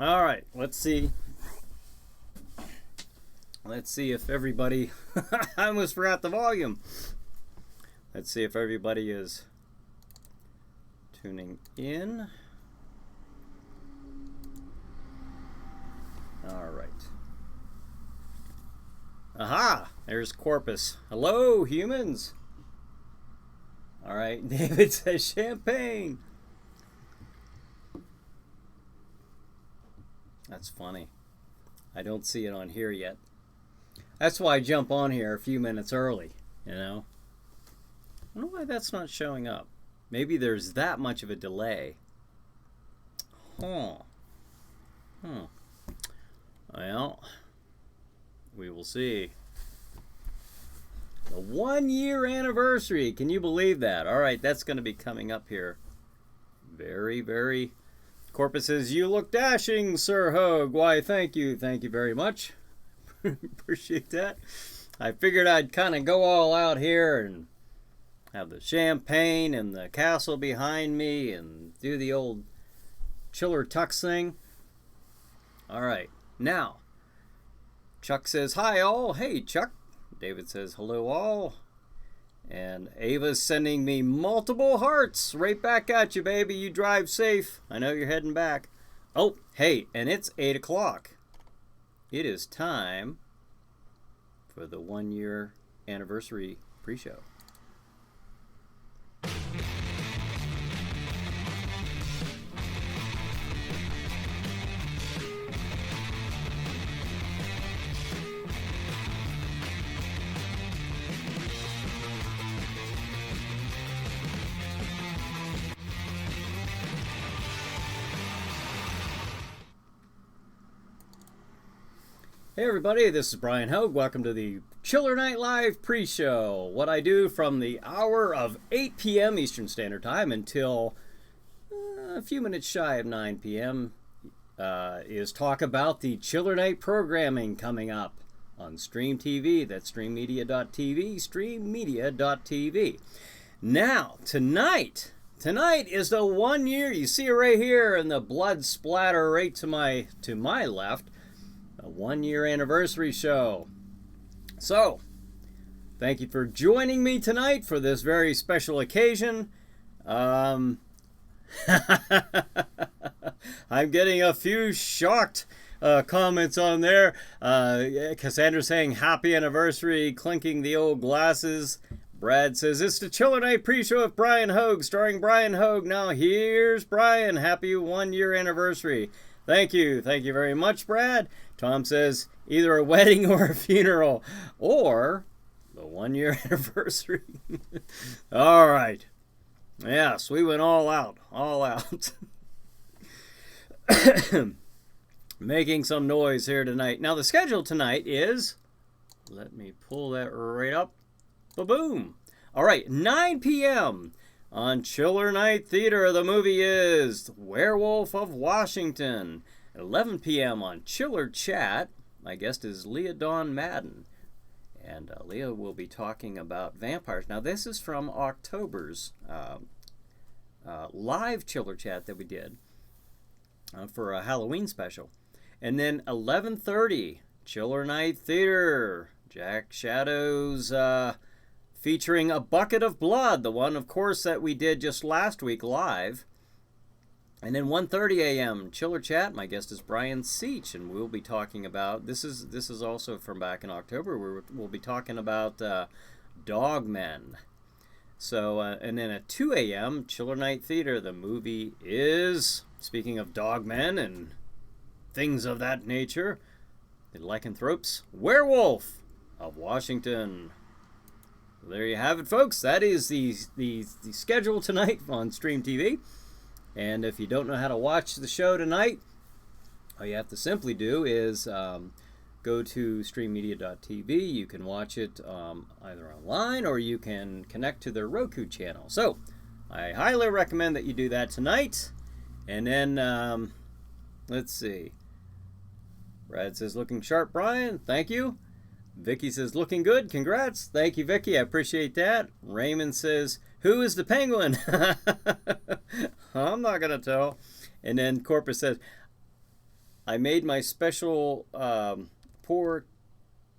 All right, let's see. Let's see if everybody. I almost forgot the volume. Let's see if everybody is tuning in. All right. Aha! There's Corpus. Hello, humans. All right, David says champagne. That's funny. I don't see it on here yet. That's why I jump on here a few minutes early, you know. I wonder why that's not showing up. Maybe there's that much of a delay. Huh. Well, we will see. The 1 year anniversary. Can you believe that? All right, that's going to be coming up here. Very, very. Corpus says, "You look dashing, Sir Hogue." Why, thank you. Thank you very much. Appreciate that. I figured I'd kind of go all out here and have the champagne and the castle behind me and do the old chiller tux thing. All right. Now, Chuck says, "Hi, all." Hey, Chuck. David says, "Hello, all." And Ava's sending me multiple hearts. Right back at you, baby. You drive safe. I know you're heading back. Oh, hey, and it's 8 o'clock. It is time for the 1 year anniversary pre-show. Hey everybody, this is Bryan Hogue. Welcome to the Chiller Night Live pre-show. What I do from the hour of 8 p.m. Eastern Standard Time until a few minutes shy of 9 p.m. Is talk about the Chiller Night programming coming up on Stream TV. That's streammedia.tv, streammedia.tv. Now, tonight is the 1 year. You see it right here in the blood splatter right to my left. A 1 year anniversary show. So, thank you for joining me tonight for this very special occasion. I'm getting a few shocked comments on there. Cassandra's saying happy anniversary, clinking the old glasses. Brad says it's the Chiller Night pre-show with Bryan Hogue, starring Bryan Hogue. Now here's Bryan. Happy 1 year anniversary. Thank you very much, Brad. Tom says either a wedding or a funeral or the 1 year anniversary. All right. Yes, we went all out. Making some noise here tonight. Now the schedule tonight is, let me pull that right up. Ba-boom. All right, 9 p.m. on Chiller Night Theater. The movie is Werewolf of Washington. At 11 p.m. on Chiller Chat, my guest is Leah Dawn Madden. And Leah will be talking about vampires. Now, this is from October's live Chiller Chat that we did for a Halloween special. And then 11:30, Chiller Night Theater. Jack Shadows featuring A Bucket of Blood, the one, of course, that we did just last week live. And then 1:30 a.m. Chiller Chat. My guest is Brian Seach, and we'll be talking about this is also from back in October. We'll be talking about Dogmen. So and then at 2 a.m. Chiller Night Theater. The movie is, speaking of Dogmen and things of that nature, the lycanthropes, Werewolf of Washington. There you have it, folks. That is the schedule tonight on Stream TV. And if you don't know how to watch the show tonight, all you have to simply do is go to streammedia.tv. You can watch it either online or you can connect to their Roku channel. So I highly recommend that you do that tonight. And then, let's see. Brad says, looking sharp, Brian. Thank you. Vicky says, looking good. Congrats. Thank you, Vicky. I appreciate that. Raymond says, who is the penguin? I'm not going to tell. And then Corpus says, I made my special poor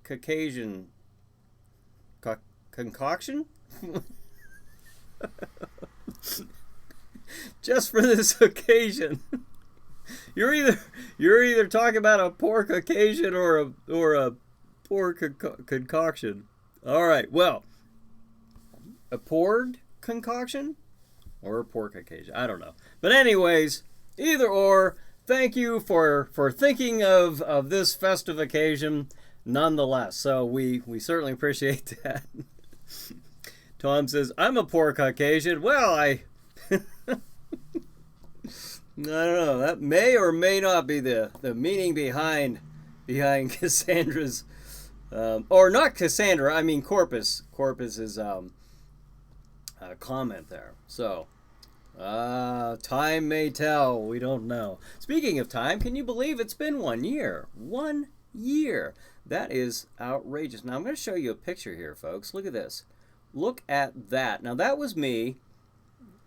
Caucasian concoction just for this occasion. You're either talking about a pork occasion or a pork concoction. All right. Well, a poured concoction or a pork occasion. I don't know. But anyways, either or. Thank you for thinking of this festive occasion, nonetheless. So we certainly appreciate that. Tom says, "I'm a pork Caucasian." Well, I don't know. That may or may not be the meaning behind Cassandra's, or not Cassandra. I mean Corpus's comment there. So, time may tell. We don't know. Speaking of time, can you believe it's been 1 year? 1 year. That is outrageous. Now I'm going to show you a picture here, folks. Look at this. Look at that. Now that was me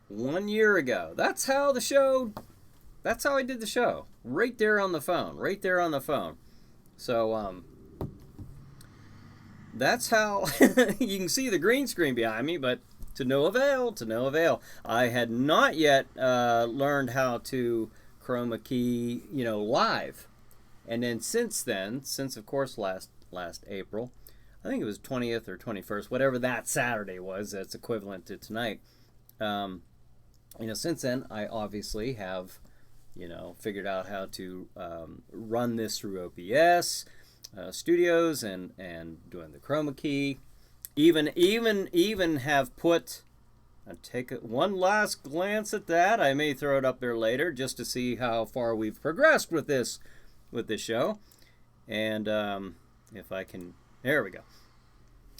1 year ago. That's how I did the show. Right there on the phone. So, that's how you can see the green screen behind me, but to no avail. I had not yet learned how to chroma key, live. And then since of course last April, I think it was 20th or 21st, whatever that Saturday was, that's equivalent to tonight. Since then, I obviously have, figured out how to run this through OBS Studios and doing the chroma key. Even have put. I'll take one last glance at that. I may throw it up there later just to see how far we've progressed with this show, and if I can. There we go.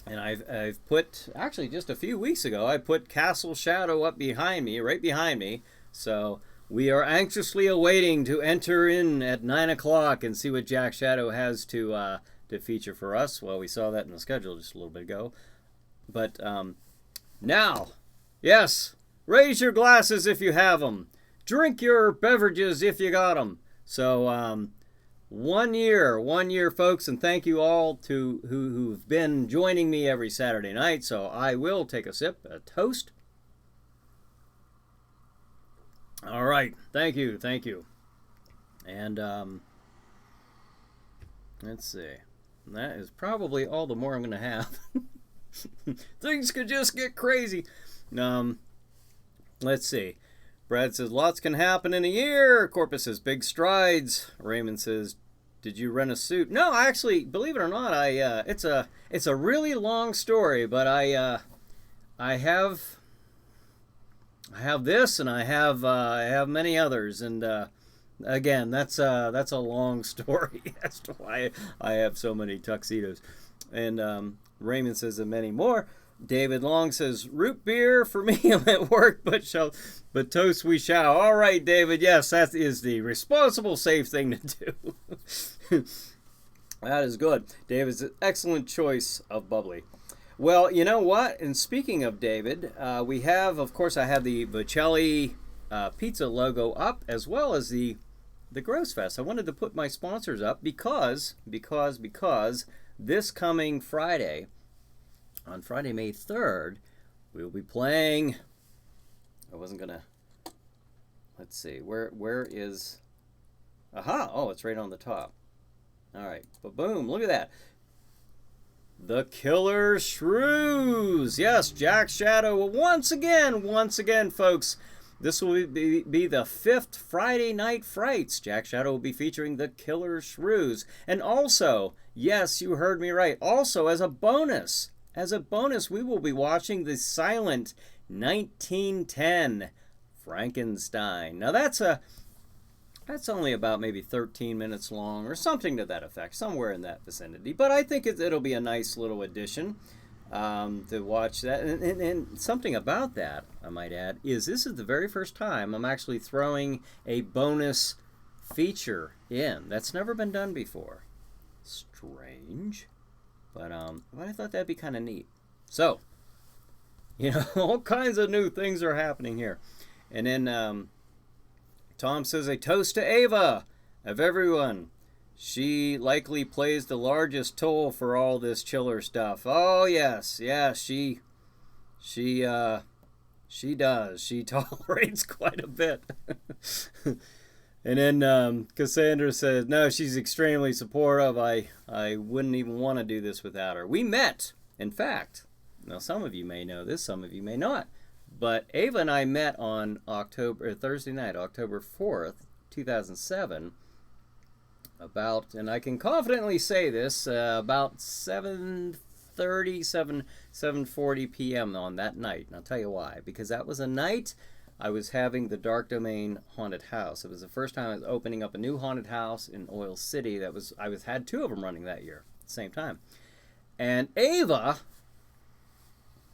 And I've put, actually just a few weeks ago, I put Castle Shadow up behind me, right behind me. So we are anxiously awaiting to enter in at 9 o'clock and see what Jack Shadow has to feature for us. Well, we saw that in the schedule just a little bit ago. But now, yes, raise your glasses if you have them. Drink your beverages if you got them. So, 1 year, folks, and thank you all who've been joining me every Saturday night. So I will take a sip, a toast. All right, thank you, and let's see. That is probably all the more I'm going to have. Things could just get crazy. Let's see. Brad says, lots can happen in a year. Corpus says, big strides. Raymond says, did you rent a suit? No, actually, believe it or not, it's a really long story, but I have this, and I have many others, and again, that's a long story as to why I have so many tuxedos. And Raymond says, and many more. David Long says, root beer for me. I'm at work, but toast we shall. All right, David. Yes, that is the responsible, safe thing to do. That is good. David's an excellent choice of bubbly. Well, you know what? And speaking of David, we have, of course, I have the Bocelli pizza logo up, as well as the Gross Fest. I wanted to put my sponsors up because this coming Friday, on Friday, May 3rd, we'll be playing. I wasn't gonna. Let's see. Where is? Aha! Oh, it's right on the top. All right. But boom! Look at that. The Killer Shrews. Yes, Jack Shadow once again, folks. This will be the 5th Friday Night Frights. Jack Shadow will be featuring the Killer Shrews, and also, yes, you heard me right. Also, as a bonus, we will be watching the silent 1910 Frankenstein. Now that's only about maybe 13 minutes long or something to that effect, somewhere in that vicinity. But I think it'll be a nice little addition to watch that. And something about that, I might add, is this is the very first time I'm actually throwing a bonus feature in. That's never been done before. Strange. But I thought that'd be kind of neat. So, all kinds of new things are happening here. And then Tom says, a toast to Ava. of everyone. She likely plays the largest toll for all this chiller stuff. Oh yes, she does. She tolerates quite a bit. And then Cassandra says, no, she's extremely supportive. I wouldn't even want to do this without her. We met, in fact. Now, some of you may know this, some of you may not. But Ava and I met on Thursday night, October 4th, 2007. And I can confidently say this, about 7:40 p.m. on that night. And I'll tell you why. Because that was a night I was having the Dark Domain haunted house. It was the first time I was opening up a new haunted house in Oil City. I had 2 of them running that year at the same time. And Ava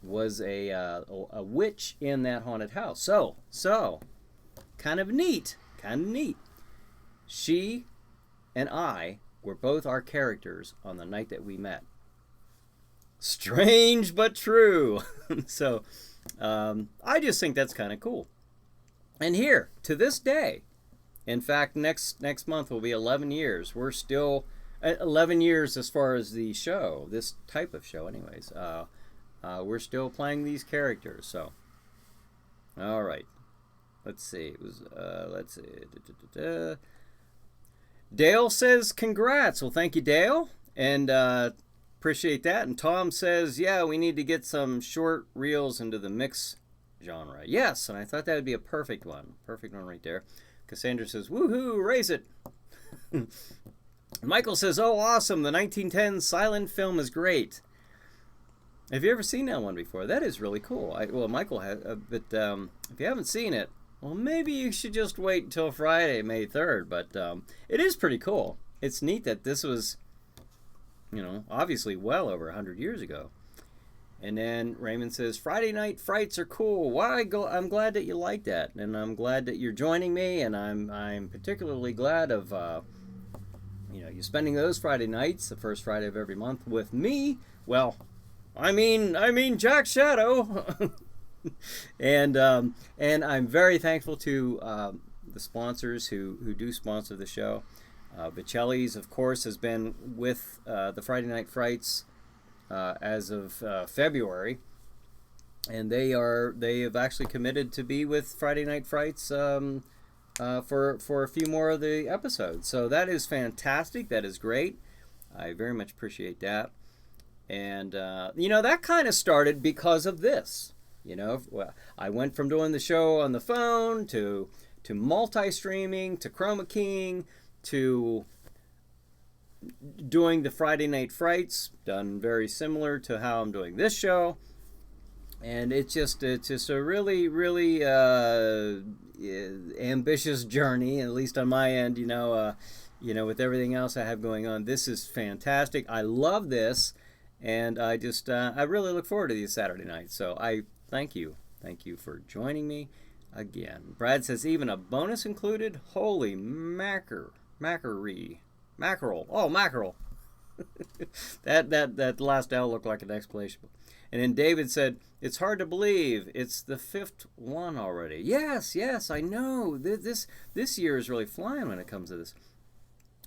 was a witch in that haunted house. So kind of neat. She and I were both our characters on the night that we met. Strange but true. So I just think that's kind of cool. And here, to this day, in fact, next month will be 11 years. We're still 11 years as far as the show, this type of show anyways. We're still playing these characters. So, all right. Let's see. Let's see. Dale says, congrats. Well, thank you, Dale. And appreciate that. And Tom says, yeah, we need to get some short reels into the mix genre. Yes, and I thought that would be a perfect one. Perfect one right there. Cassandra says, woohoo, raise it. Michael says, oh, awesome. The 1910 silent film is great. Have you ever seen that one before? That is really cool. Michael has, but if you haven't seen it, well, maybe you should just wait until Friday, May 3rd. But it is pretty cool. It's neat that this was, obviously well over 100 years ago. And then Raymond says, Friday night frights are cool. I'm glad that you like that. And I'm glad that you're joining me. And I'm particularly glad of, you spending those Friday nights, the first Friday of every month, with me. Well, I mean Jack Shadow. And I'm very thankful to the sponsors who do sponsor the show. Vicelli's, of course, has been with the Friday Night Frights as of February, and they have actually committed to be with Friday Night Frights for a few more of the episodes. So that is fantastic. That is great. I very much appreciate that. And that kind of started because of this. I went from doing the show on the phone to multi-streaming to chroma keying to doing the Friday Night Frights, done very similar to how I'm doing this show. And it's just a really, really ambitious journey, at least on my end, with everything else I have going on. This is fantastic. I love this, and I really look forward to these Saturday nights. So I thank you for joining me again. Brad says, even a bonus included? Holy mackerel. Oh, mackerel. that last L looked like an exclamation. And then David said, it's hard to believe it's the 5th one already. Yes, I know. This year is really flying when it comes to this.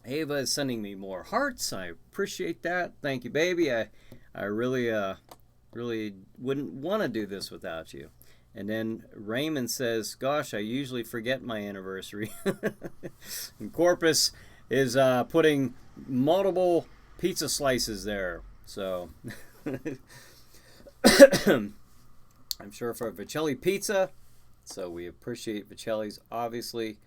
Ava is sending me more hearts. I appreciate that. Thank you, baby. I really wouldn't want to do this without you. And then Raymond says, gosh, I usually forget my anniversary. And Corpus is putting multiple pizza slices there. So I'm sure for Vicelli Pizza. So we appreciate Vicelli's, obviously,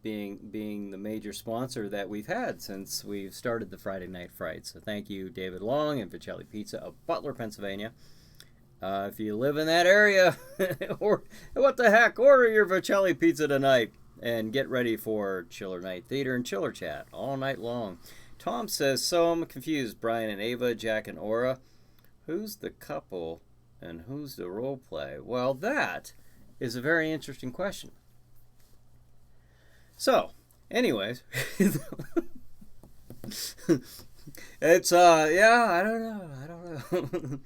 being the major sponsor that we've had since we've started the Friday Night Frights. So thank you, David Long and Vicelli Pizza of Butler, Pennsylvania. If you live in that area, or what the heck, order your Vicelli Pizza tonight and get ready for Chiller Night Theater and Chiller Chat all night long. Tom says, so I'm confused, Brian and Ava, Jack and Aura. Who's the couple and who's the role play? Well, that is a very interesting question. So, anyways, it's, I don't know.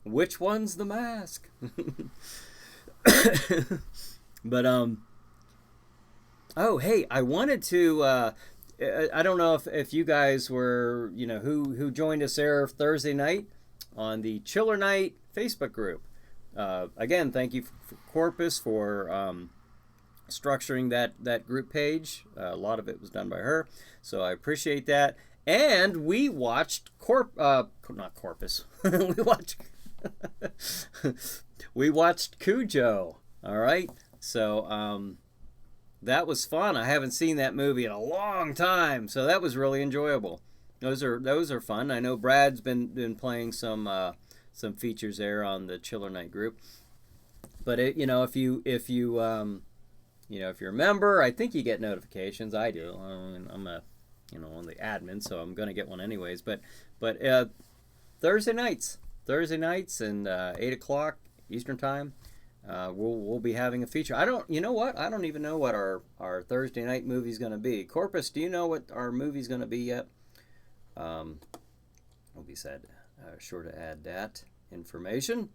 Which one's the mask? But, Oh, hey, I wanted to. I don't know if you guys were, who joined us there Thursday night on the Chiller Night Facebook group. Again, thank you for Corpus for structuring that group page. A lot of it was done by her, so I appreciate that. And we watched not Corpus. we watched we watched Cujo. All right, so that was fun. I haven't seen that movie in a long time, so that was really enjoyable. Those are fun. I know Brad's been playing some features there on the Chiller Night group. But if you're a member, I think you get notifications. I do. I'm one of the admins, so I'm gonna get one anyways. But Thursday nights and 8 o'clock Eastern time. We'll be having a feature. I don't even know what our Thursday night movie's going to be. Corpus, do you know what our movie's going to be yet? We'll be sure to add that information.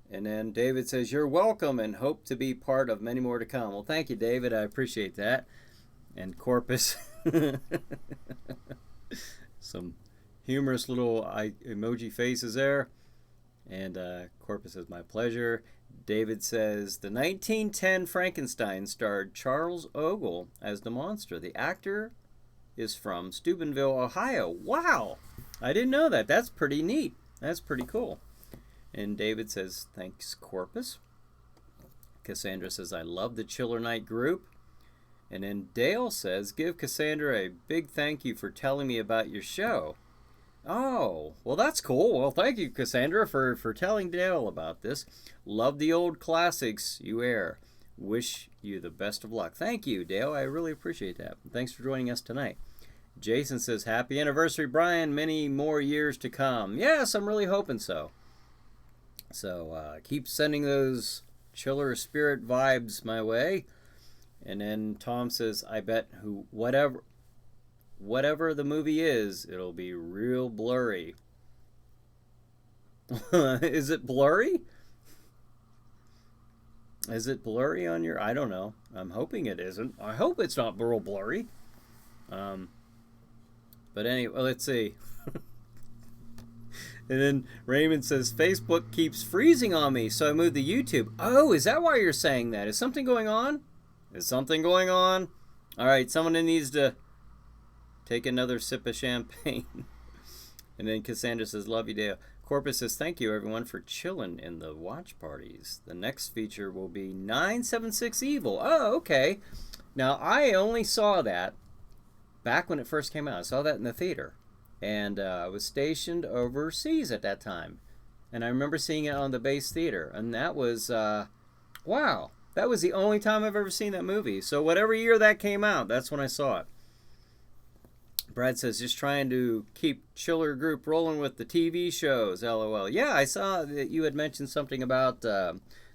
And then David says, you're welcome and hope to be part of many more to come. Well, thank you, David. I appreciate that. And Corpus, some humorous little emoji faces there. And Corpus says, my pleasure. David says, the 1910 Frankenstein starred Charles Ogle as the monster. The actor is from Steubenville, Ohio. Wow! I didn't know that. That's pretty neat. That's pretty cool. And David says, thanks, Corpus. Cassandra says, I love the Chiller Night group. And then Dale says, give Cassandra a big thank you for telling me about your show. Oh, well, that's cool. Well, thank you, Cassandra, for telling Dale about this. Love the old classics you air. Wish you the best of luck. Thank you, Dale. I really appreciate that. Thanks for joining us tonight. Jason says, happy anniversary, Bryan. Many more years to come. Yes, I'm really hoping so. So keep sending those chiller spirit vibes my way. And then Tom says, I bet whatever the movie is, it'll be real blurry. Is it blurry? Is it blurry on your... I don't know. I'm hoping it isn't. I hope it's not real blurry. But anyway, let's see. And then Raymond says, Facebook keeps freezing on me, so I moved to YouTube. Oh, is that why you're saying that? Is something going on? Is something going on? All right, someone needs to take another sip of champagne. And then Cassandra says, love you, Dale. Corpus says, thank you, everyone, for chilling in the watch parties. The next feature will be 976 Evil. Oh, okay. Now, I only saw that back when it first came out. I saw that in the theater. And I was stationed overseas at that time. And I remember seeing it on the base theater. And that was, wow. That was the only time I've ever seen that movie. So whatever year that came out, that's when I saw it. Brad says, just trying to keep Chiller Group rolling with the TV shows, LOL. Yeah, I saw that you had mentioned something about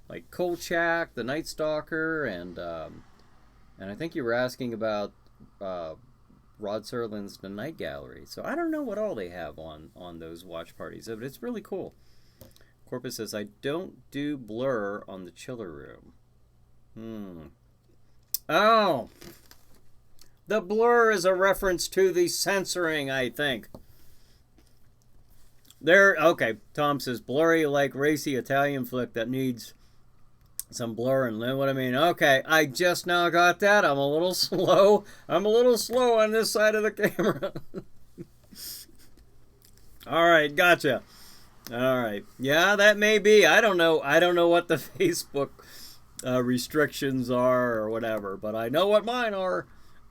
like Kolchak, the Night Stalker, and I think you were asking about Rod Serlin's The Night Gallery. So I don't know what all they have on those watch parties, but it's really cool. Corpus says, I don't do blur on the Chiller Room. Oh! The blur is a reference to the censoring, I think. Okay, Tom says, blurry like racy Italian flick that needs some blur and what I mean. Okay, I just now got that. I'm a little slow. I'm a little slow on this side of the camera. All right, gotcha. All right. Yeah, that may be. I don't know what the Facebook restrictions are or whatever, but I know what mine are.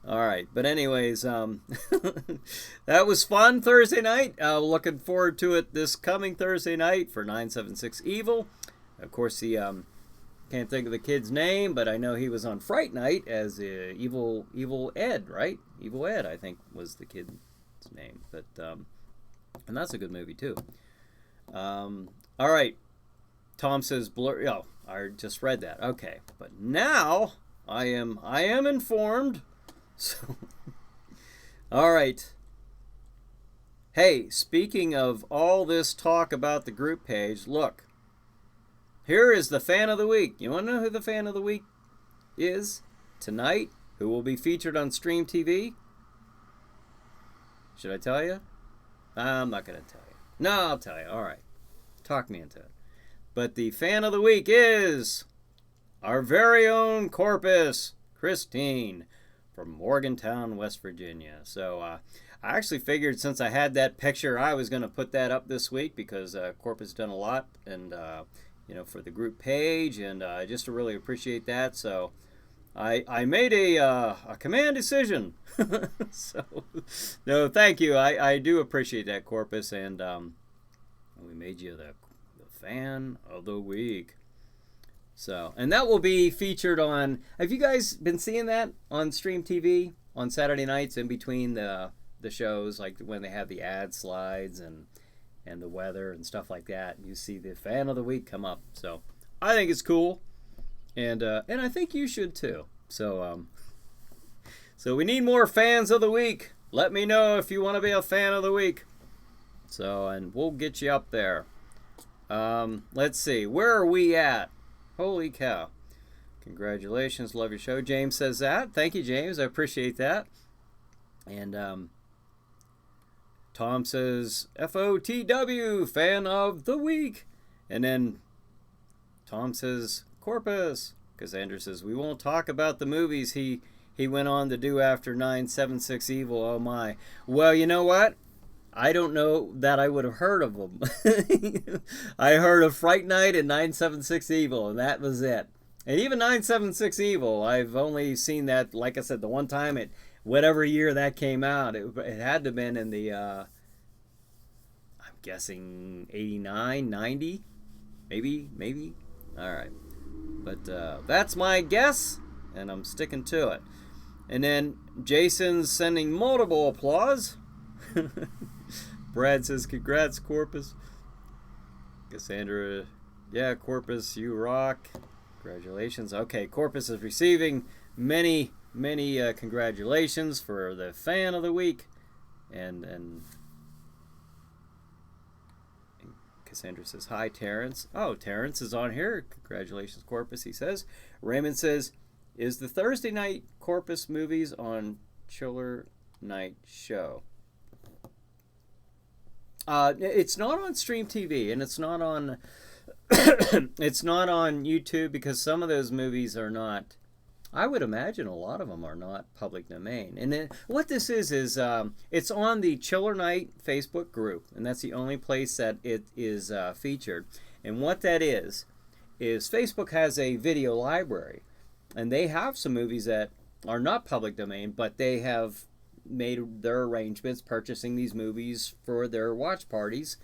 All right, but anyways, that was fun Thursday night. Looking forward to it this coming Thursday night for 976 Evil. Of course, the can't think of the kid's name, but I know he was on Fright Night as Evil Ed, right? Evil Ed, I think, was the kid's name. But and that's a good movie too. All right, Tom says blur. Oh, I just read that. Okay, but now I am informed. So, all right. Hey, speaking of all this talk about the group page, look. Here is the fan of the week. You want to know who the fan of the week is tonight? who will be featured on Stream TV. Should I tell you? I'm not going to tell you. No, I'll tell you. All right. Talk me into it. But the fan of the week is our very own Corpus, Christine, from Morgantown, West Virginia. So I actually figured since I had that picture, I was going to put that up this week because Corpus has done a lot, and for the group page, and just to really appreciate that. So I made a command decision. So no, thank you. I do appreciate that, Corpus, and we made you the fan of the week. So, and that will be featured on, have you guys been seeing that on Stream TV on Saturday nights in between the shows, like when they have the ad slides and the weather and stuff like that? You see the fan of the week come up. So I think it's cool, and I think you should too. So so we need more fans of the week. Let me know if you want to be a fan of the week. So, and we'll get you up there. Let's see, where are we at? Holy cow. Congratulations, love your show. James says that. Thank you, James. I appreciate that. And Tom says FOTW, fan of the week. And then Tom says Corpus. Cassandra says we won't talk about the movies he went on to do after 976 Evil. Oh my. Well, you know what? I don't know that I would have heard of them. I heard of Fright Night and 976 Evil, and that was it. And even 976 Evil, I've only seen that, like I said, the one time at whatever year that came out. It had to have been in the, I'm guessing 89, 90, maybe. All right. But that's my guess, and I'm sticking to it. And then Jason's sending multiple applause. Brad says, congrats, Corpus. Cassandra, yeah, Corpus, you rock. Congratulations. Okay, Corpus is receiving many congratulations for the fan of the week. And Cassandra says, hi, Terrence. Oh, Terrence is on here. Congratulations, Corpus, he says. Raymond says, is the Thursday night Corpus movies on Chiller Night Show? It's not on Stream TV, and it's not on it's not on YouTube, because some of those movies are not, I would imagine a lot of them are not public domain. And then what this is it's on the Chiller Night Facebook group, and that's the only place that it is featured. And what that is Facebook has a video library, and they have some movies that are not public domain, but they have made their arrangements purchasing these movies for their watch parties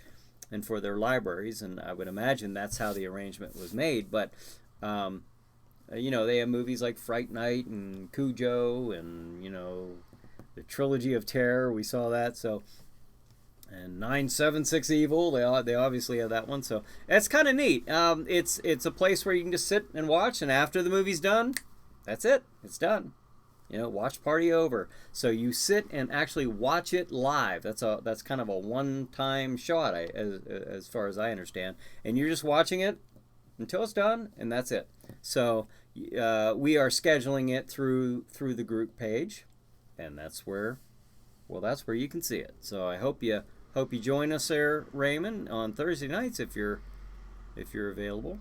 and for their libraries, and I would imagine that's how the arrangement was made. But they have movies like Fright Night and Cujo, and the Trilogy of Terror, we saw that. So, and 976 Evil, they obviously have that one. So that's kind of neat. It's a place where you can just sit and watch, and after the movie's done, that's it, it's done. Watch party over. So you sit and actually watch it live. That's kind of a one-time shot, as far as I understand. And you're just watching it until it's done, and that's it. So we are scheduling it through the group page, and that's where you can see it. So I hope you join us there, Raymond, on Thursday nights if you're available,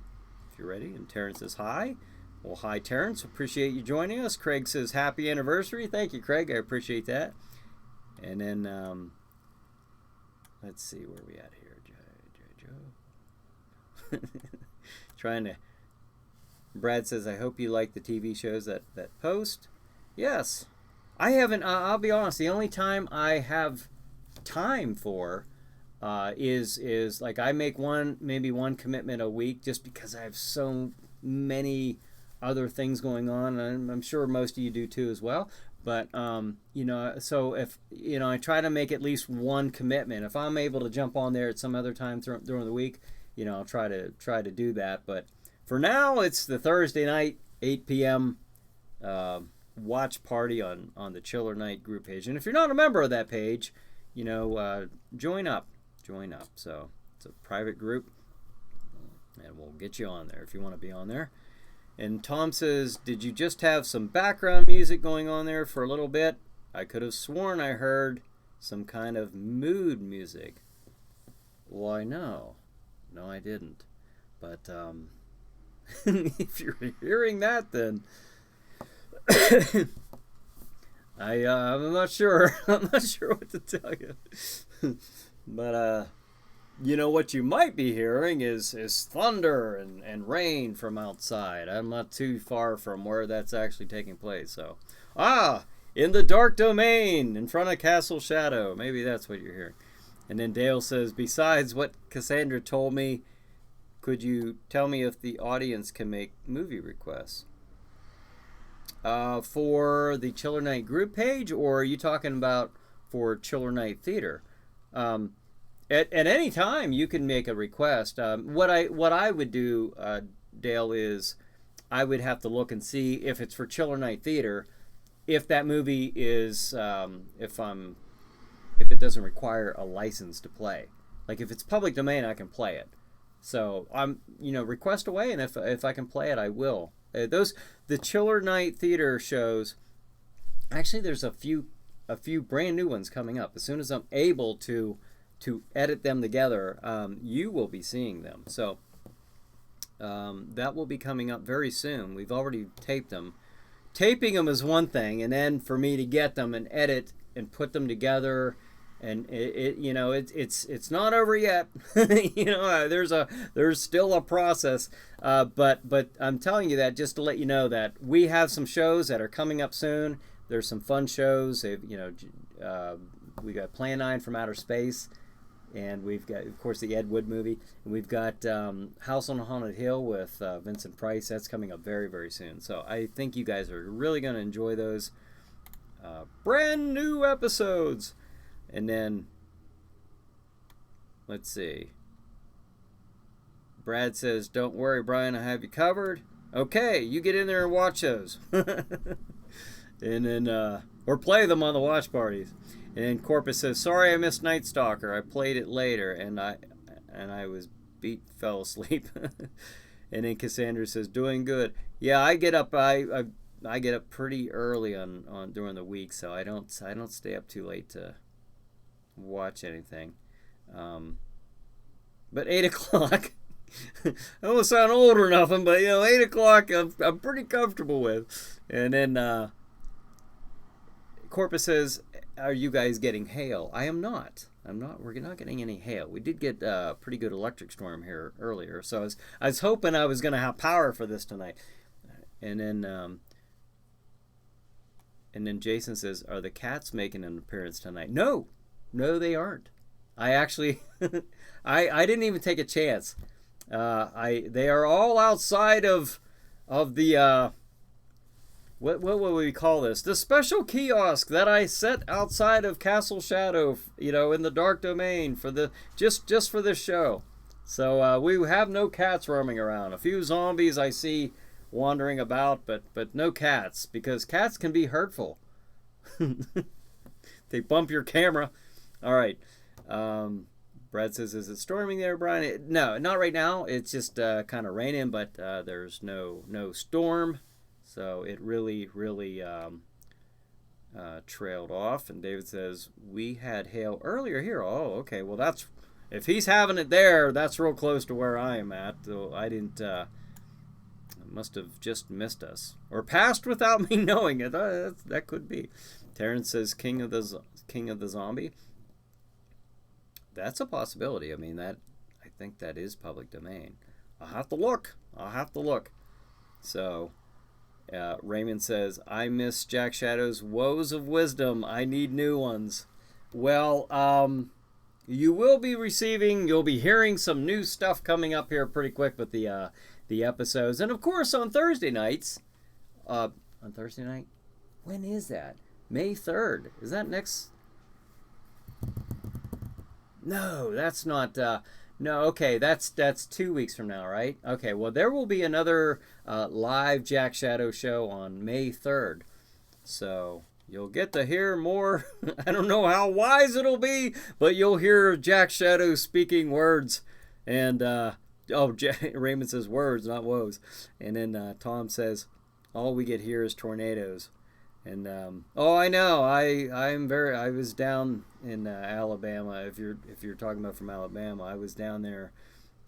if you're ready. And Terrence says hi. Well, hi, Terrence. Appreciate you joining us. Craig says, happy anniversary. Thank you, Craig. I appreciate that. And then, let's see where we at here. Joe. Brad says, I hope you like the TV shows that post. Yes. I haven't, I'll be honest, the only time I have time for is like I make maybe one commitment a week, just because I have so many other things going on, and I'm sure most of you do too as well. But so if I try to make at least one commitment. If I'm able to jump on there at some other time during the week, I'll try to do that. But for now, it's the Thursday night 8 p.m. Watch party on the Chiller Night group page. And if you're not a member of that page, join up. So it's a private group, and we'll get you on there if you want to be on there. And Tom says, did you just have some background music going on there for a little bit? I could have sworn I heard some kind of mood music. Why, no. No, I didn't. But if you're hearing that, then I'm not sure. I'm not sure what to tell you. But you know what you might be hearing is thunder and rain from outside. I'm not too far from where that's actually taking place. So, in the dark domain in front of Castle Shadow. Maybe that's what you're hearing. And then Dale says, besides what Cassandra told me, could you tell me if the audience can make movie requests? For the Chiller Night group page, or are you talking about for Chiller Night Theater? At any time, you can make a request. What I would do, Dale, is I would have to look and see if it's for Chiller Night Theater, if that movie is if it doesn't require a license to play. Like if it's public domain, I can play it. So request away, and if I can play it, I will. The Chiller Night Theater shows. Actually, there's a few brand new ones coming up. As soon as I'm able to edit them together, you will be seeing them. So that will be coming up very soon. We've already taped them. Taping them is one thing, and then for me to get them and edit and put them together, and it's not over yet. There's still a process. But I'm telling you that just to let you know that we have some shows that are coming up soon. There's some fun shows. We got Plan 9 from Outer Space, and we've got, of course, the Ed Wood movie. And we've got House on a Haunted Hill with Vincent Price. That's coming up very, very soon. So I think you guys are really going to enjoy those brand new episodes. And then, let's see. Brad says, don't worry, Brian, I have you covered. Okay, you get in there and watch those. And then, or play them on the watch parties. And then Corpus says, sorry I missed Night Stalker. I played it later, and I was fell asleep. And then Cassandra says, doing good. Yeah, I get up. I get up pretty early on during the week, so I don't stay up too late to watch anything. But 8 o'clock. I don't sound old or nothing, but 8 o'clock I'm pretty comfortable with. And then Corpus says, are you guys getting hail? I am not. We're not getting any hail. We did get a pretty good electric storm here earlier, so I was hoping I was going to have power for this tonight. And then Jason says, are the cats making an appearance tonight? No, they aren't. I actually, I didn't even take a chance. They are all outside of the what would we call this? The special kiosk that I set outside of Castle Shadow, in the dark domain for just for this show. So we have no cats roaming around. A few zombies I see wandering about, but no cats, because cats can be hurtful. They bump your camera. All right. Brad says, is it storming there, Brian? No, not right now. It's just kind of raining, but there's no storm. So it really trailed off. And David says, we had hail earlier here. Oh, okay. Well, if he's having it there, that's real close to where I am at. So I didn't, must have just missed us. Or passed without me knowing it. That could be. Terrence says, King of the Zombie. That's a possibility. I mean, I think that is public domain. I'll have to look. So, Raymond says, I miss Jack Shadow's Woes of Wisdom. I need new ones. Well, you'll be hearing some new stuff coming up here pretty quick with the episodes. And of course, on Thursday nights, on Thursday night, when is that? May 3rd. Is that next? No, that's not. No, okay, that's 2 weeks from now, right? Okay, well, there will be another live Jack Shadow show on May 3rd. So you'll get to hear more. I don't know how wise it'll be, but you'll hear Jack Shadow speaking words. And Oh, Raymond says words, not woes. And then Tom says, all we get here is tornadoes. And oh, I know. I was down in Alabama. If you're talking about from Alabama, I was down there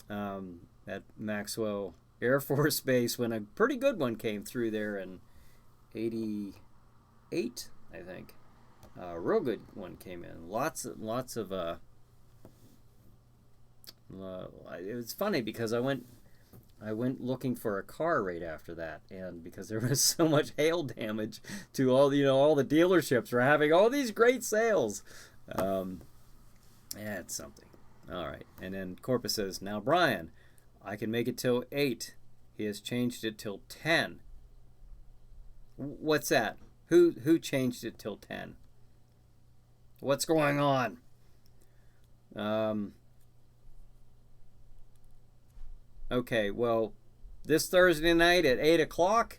at Maxwell Air Force Base when a pretty good one came through there in '88, I think. A real good one came in. Lots of it was funny because I went looking for a car right after that, and because there was so much hail damage to all the dealerships were having all these great sales. Yeah, it's something. All right, and then Corpus says, now Bryan, I can make it till 8. He has changed it till 10. What's that? Who changed it till 10? What's going on? Okay, well, this Thursday night at 8 o'clock,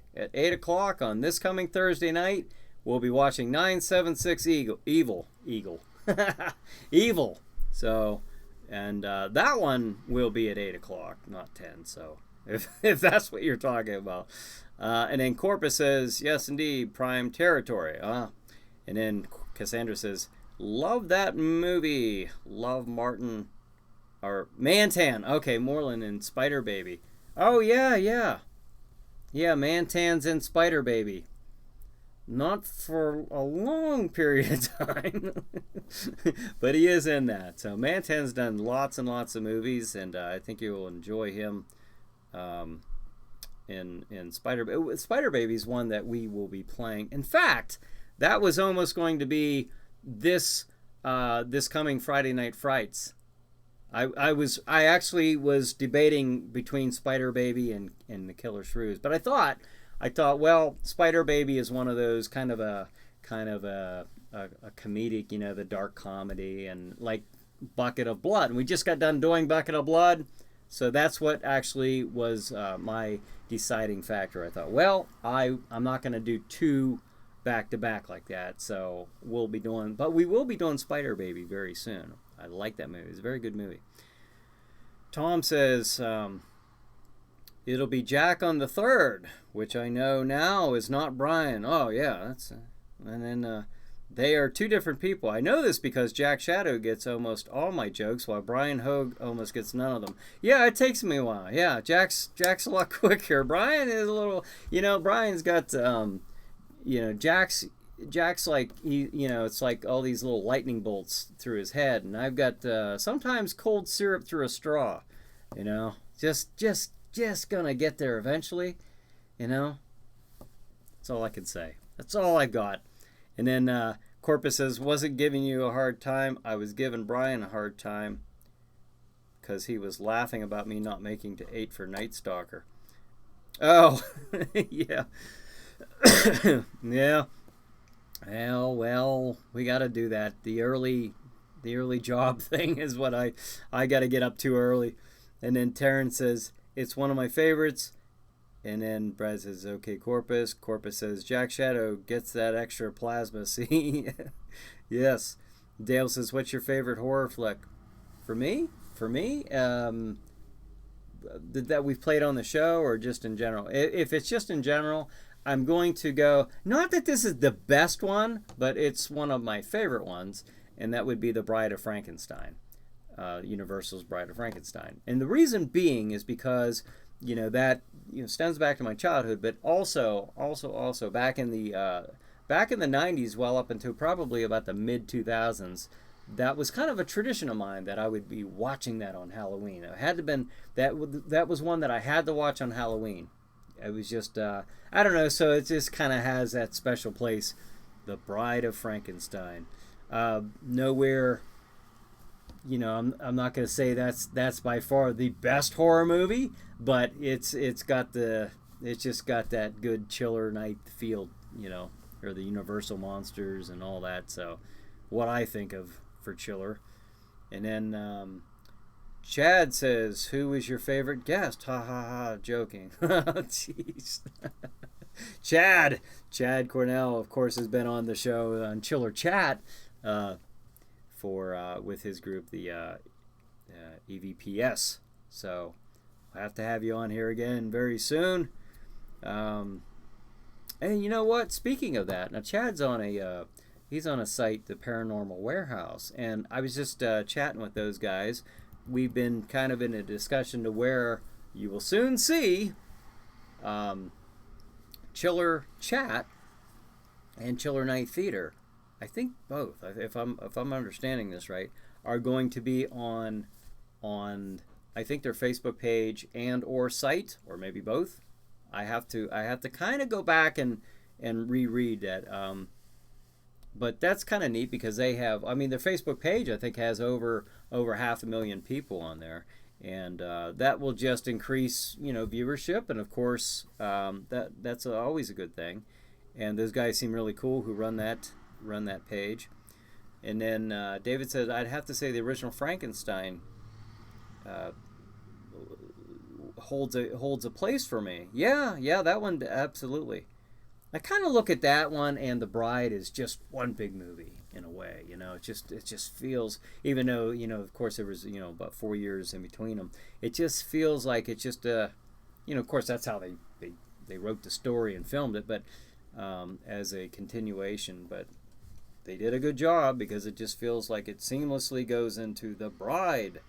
on this coming Thursday night, we'll be watching 976 Evil. Evil. So, and that one will be at 8 o'clock, not 10. So, if that's what you're talking about. And then Corpus says, yes, indeed, prime territory. And then Cassandra says, love that movie. Love Martin. Or Mantan. Okay, Moreland and Spider Baby. Oh, yeah. Yeah, Mantan's in Spider Baby. Not for a long period of time. But he is in that. So Mantan's done lots and lots of movies, and I think you will enjoy him in Spider Baby's one that we will be playing. In fact, that was almost going to be this coming Friday Night Frights. I actually was debating between Spider Baby and the Killer Shrews, but I thought, well, Spider Baby is one of those kind of a comedic, the dark comedy, and like Bucket of Blood. And we just got done doing Bucket of Blood, so that's what actually was my deciding factor. I thought, well, I'm not going to do 2 back to back like that, so we will be doing Spider Baby very soon. I like that movie. It's a very good movie. Tom says, it'll be Jack on the 3rd, which I know now is not Bryan. Oh, yeah. And then they are 2 different people. I know this because Jack Shadow gets almost all my jokes, while Bryan Hogue almost gets none of them. Yeah, it takes me a while. Yeah, Jack's a lot quicker. Bryan is a little... Bryan's got... Jack's like it's like all these little lightning bolts through his head, and I've got sometimes cold syrup through a straw. Just gonna get there eventually. That's all I can say. That's all I got. And then Corpus says, wasn't giving you a hard time. I was giving Bryan a hard time because he was laughing about me not making to 8 for Night Stalker. Oh, yeah. Yeah. Well, we got to do that. The early job thing is what I got to get up too early. And then Terrence says, it's one of my favorites. And then Brad says, okay, Corpus. Corpus says, Jack Shadow gets that extra plasma. See? Yes. Dale says, what's your favorite horror flick? For me? That we've played on the show, or just in general? If it's just in general, I'm going to go, not that this is the best one, but it's one of my favorite ones, and that would be The Bride of Frankenstein, Universal's Bride of Frankenstein. And the reason being is because, that stems back to my childhood, but also back in the 90s, well up until probably about the mid 2000s, that was kind of a tradition of mine that I would be watching that on Halloween. It had to been that was one that I had to watch on Halloween. It was just, I don't know, so it just kind of has that special place. The Bride of Frankenstein. Nowhere, I'm not going to say that's by far the best horror movie, but it's just got that good chiller night feel, or the Universal monsters and all that. So what I think of for chiller. And then Chad says, who was your favorite guest? Ha ha ha, joking. Jeez. Chad Cornell, of course, has been on the show on Chiller Chat with his group, the EVPS. So I'll have to have you on here again very soon. And you know what? Speaking of that, now Chad's on he's on a site, the Paranormal Warehouse, and I was just chatting with those guys. We've been kind of in a discussion to where you will soon see Chiller Chat and Chiller Night Theater. I think both, if I'm understanding this right, are going to be on I think their Facebook page and or site, or maybe both. I have to kind of go back and reread that. But that's kind of neat because they have, I mean, their Facebook page I think has over 500,000 people on there, and that will just increase, you know, viewership, and of course that's always a good thing. And those guys seem really cool who run that page. And then David says, I'd have to say the original Frankenstein holds a place for me. Yeah, that one absolutely. I kind of look at that one and The Bride as just one big movie in a way. You know, it just feels, even though, you know, of course there was, you know, about 4 years in between them, it just feels like it's just you know, of course that's how they wrote the story and filmed it, but as a continuation. But they did a good job because it just feels like it seamlessly goes into The Bride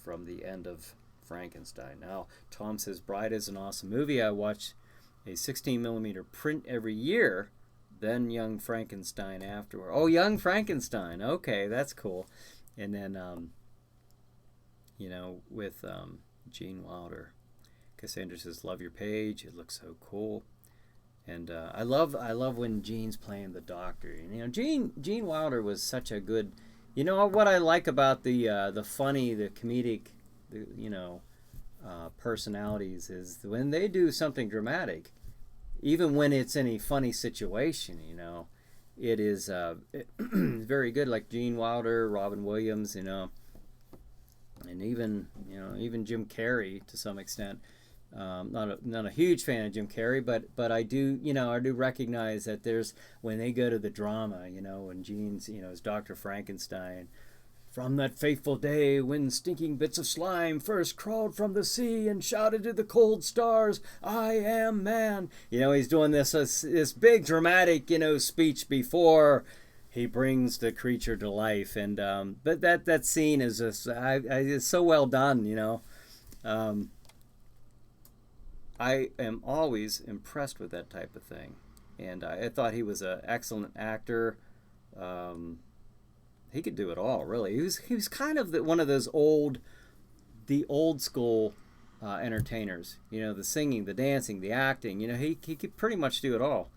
from the end of Frankenstein. Now, Tom says, Bride is an awesome movie. I watch a 16mm print every year, then Young Frankenstein afterward. Oh, Young Frankenstein. Okay, that's cool. And then, you know, with Gene Wilder. Cassandra says, love your page. It looks so cool. And I love when Gene's playing the doctor. You know, Gene Wilder was such a good. You know what I like about the funny, the comedic, you know, personalities is when they do something dramatic, even when it's in a funny situation. You know, it is very good. Like Gene Wilder, Robin Williams, you know, and even Jim Carrey to some extent. Not a huge fan of Jim Carrey, but I do, you know, I do recognize that there's, when they go to the drama, you know, when Gene's, you know, as Dr. Frankenstein, from that fateful day when stinking bits of slime first crawled from the sea and shouted to the cold stars, I am man. You know, he's doing this big dramatic, you know, speech before he brings the creature to life, and but that scene is just, it's so well done, you know. I am always impressed with that type of thing, and I thought he was an excellent actor. He could do it all, really. He was kind of one of those old school entertainers. You know, the singing, the dancing, the acting. You know, he could pretty much do it all.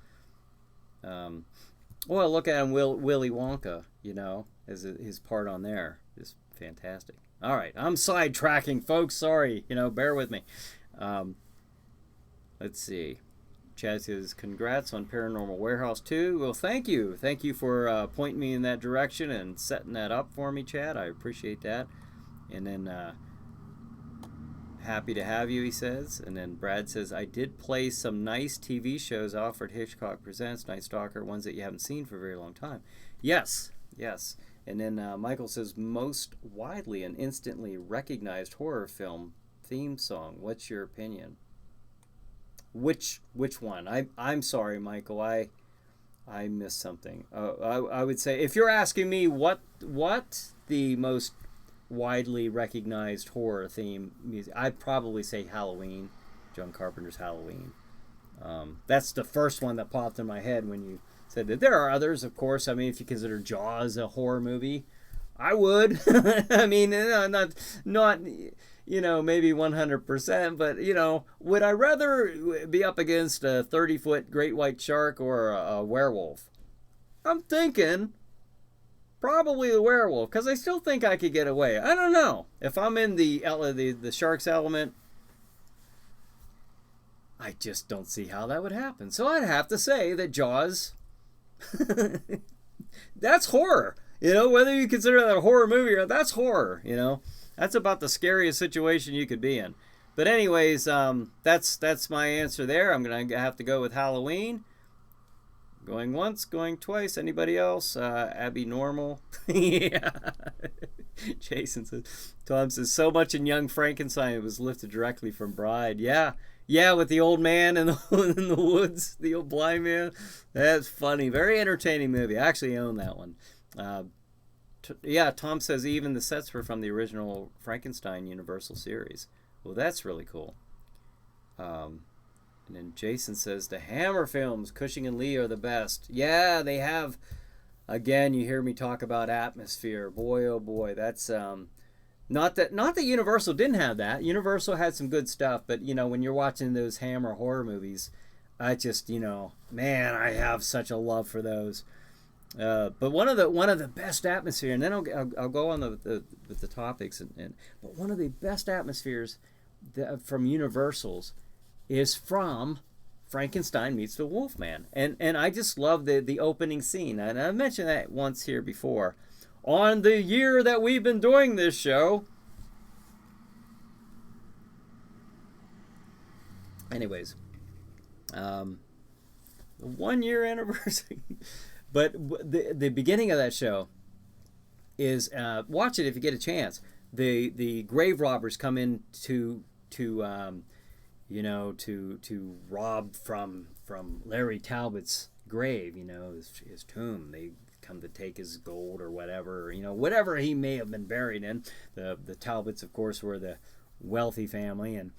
Well, look at him, Willy Wonka. You know, as his part on there is fantastic. All right, I'm sidetracking, folks. Sorry, you know, bear with me. Let's see. Chad says, congrats on Paranormal Warehouse 2. Well, thank you. Thank you for pointing me in that direction and setting that up for me, Chad. I appreciate that. And then, happy to have you, he says. And then Brad says, I did play some nice TV shows Alfred Hitchcock Presents, Night Stalker, ones that you haven't seen for a very long time. Yes. And then Michael says, most widely and instantly recognized horror film theme song. What's your opinion? Which one? I'm sorry, Michael. I missed something. I would say, if you're asking me what the most widely recognized horror theme music, I'd probably say Halloween, John Carpenter's Halloween. That's the first one that popped in my head when you said that. There are others, of course. I mean, if you consider Jaws a horror movie, I would. I mean, not. You know, maybe 100%, but, you know, would I rather be up against a 30-foot great white shark or a werewolf? I'm thinking probably the werewolf, because I still think I could get away. I don't know. If I'm in the shark's element, I just don't see how that would happen. So I'd have to say that Jaws, that's horror. You know, whether you consider that a horror movie or not, that's horror, you know. That's about the scariest situation you could be in. But anyways, that's my answer there. I'm going to have to go with Halloween. Going once, going twice. Anybody else? Abby Normal. Yeah. Jason says, Tom says, so much in Young Frankenstein it was lifted directly from Bride. Yeah. Yeah, with the old man in in the woods, the old blind man. That's funny. Very entertaining movie. I actually own that one. Yeah, Tom says even the sets were from the original Frankenstein Universal series. Well, that's really cool. And then Jason says the Hammer films, Cushing and Lee, are the best. Yeah, they have. Again, you hear me talk about atmosphere. Boy, oh boy, that's not that Universal didn't have that. Universal had some good stuff, but when you're watching those Hammer horror movies, I just man, I have such a love for those. But one of the best atmosphere, and then I'll go on with the topics, but one of the best atmospheres from Universals is from Frankenstein Meets the Wolfman, and I just love the opening scene, and I mentioned that once here before, on the year that we've been doing this show. Anyways, the 1 year anniversary. But the beginning of that show is watch it if you get a chance. The grave robbers come in to rob from Larry Talbot's grave, his tomb. They come to take his gold or whatever, whatever he may have been buried in. The Talbots, of course, were the wealthy family, and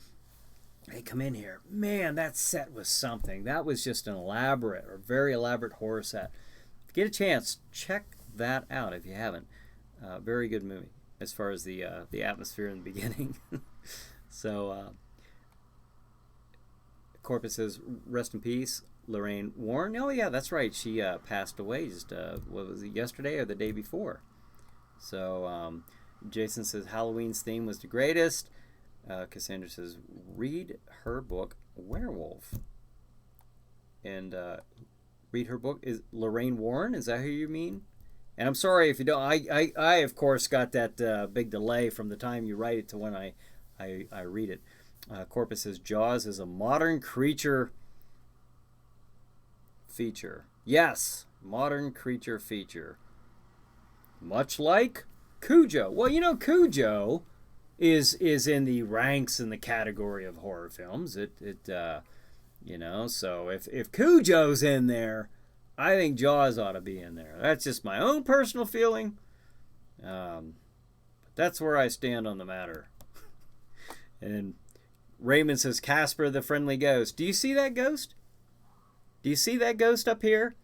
they come in here. Man, that set was something. That was just an elaborate or very elaborate horror set. If you get a chance, check that out if you haven't. Very good movie as far as the atmosphere in the beginning. So, Corpus says, rest in peace, Lorraine Warren. Oh, yeah, that's right. She passed away just, what was it, yesterday or the day before? So, Jason says, Halloween's theme was the greatest. Cassandra says, read her book, Werewolf. And read her book is Lorraine Warren. Is that who you mean? And I'm sorry if you don't. I of course got that big delay from the time you write it to when I read it. Corpus says Jaws is a modern creature feature. Yes, modern creature feature. Much like Cujo. Well, Cujo is in the ranks in the category of horror films. So if Cujo's in there, I think Jaws ought to be in there. That's just my own personal feeling. But that's where I stand on the matter. And Raymond says, Casper the Friendly Ghost. Do you see that ghost? Do you see that ghost up here?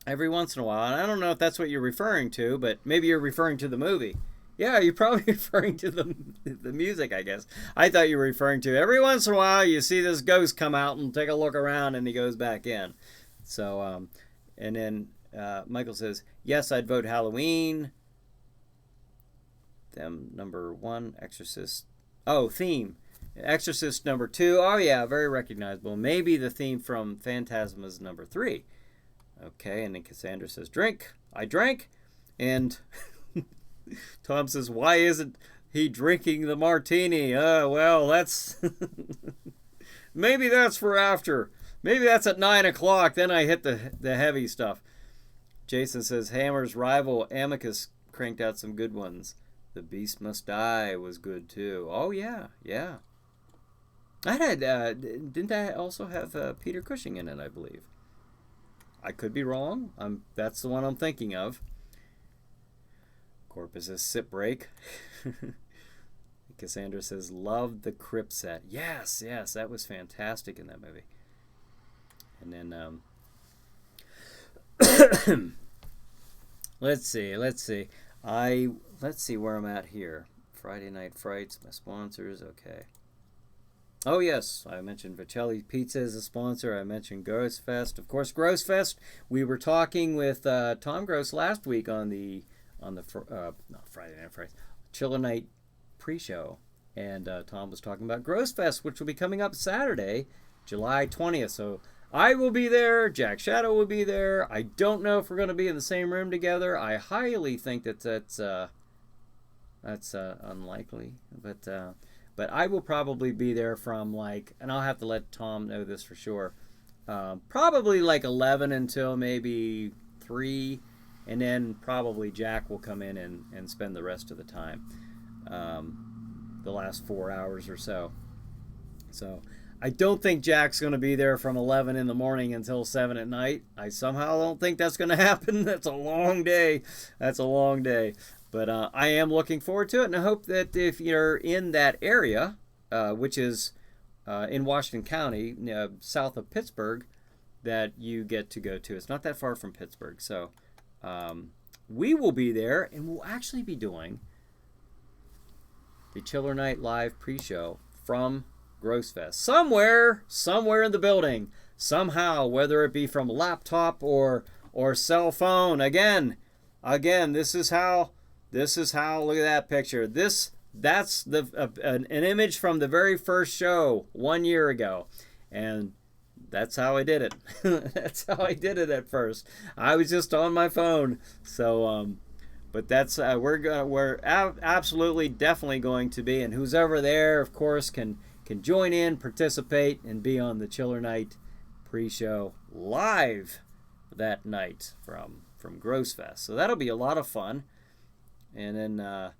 Every once in a while. And I don't know if that's what you're referring to, but maybe you're referring to the movie. Yeah, you're probably referring to the music, I guess. I thought you were referring to every once in a while you see this ghost come out and take a look around and he goes back in. So, and then Michael says, yes, I'd vote Halloween. Them number 1, Exorcist. Oh, theme. Exorcist number 2. Oh, yeah, very recognizable. Maybe the theme from Phantasma's number 3. Okay, and then Cassandra says, drink. I drank. And Tom says, why isn't he drinking the martini? Well, that's... Maybe that's for after. Maybe that's at 9 o'clock. Then I hit the heavy stuff. Jason says, Hammer's rival Amicus cranked out some good ones. The Beast Must Die was good too. Oh, yeah, yeah. That had, didn't that also have Peter Cushing in it, I believe? I could be wrong. That's the one I'm thinking of. Corpus says, sip break. Cassandra says, loved the Crypt set. Yes, that was fantastic in that movie. And then, let's see. Let's see where I'm at here. Friday Night Frights, my sponsors. Okay. Oh, yes. I mentioned Vicelli Pizza as a sponsor. I mentioned Gross Fest. Of course, Gross Fest. We were talking with Tom Gross last week on the Friday Night Frights, Chiller Night pre-show. And Tom was talking about Gross Fest, which will be coming up Saturday, July 20th. So I will be there. Jack Shadow will be there. I don't know if we're going to be in the same room together. I highly think that's unlikely. But I will probably be there from and I'll have to let Tom know this for sure, Probably like 11 until maybe 3, and then probably Jack will come in and spend the rest of the time, the last 4 hours or so. So I don't think Jack's going to be there from 11 in the morning until 7 at night. I somehow don't think that's going to happen. That's a long day. That's a long day. But I am looking forward to it, and I hope that if you're in that area, which is in Washington County, south of Pittsburgh, that you get to go to. It's not that far from Pittsburgh. So we will be there, and we'll actually be doing the Chiller Night Live pre-show from Grossfest. Somewhere in the building, somehow, whether it be from laptop or cell phone. Again, this is how, look at that picture. That's an image from the very first show 1 year ago. And that's how I did it. That's how I did it at first. I was just on my phone. So, but that's we're absolutely definitely going to be, and who's ever there, of course, can join in, participate, and be on the Chiller Night pre-show live that night from Grossfest. So that'll be a lot of fun. And then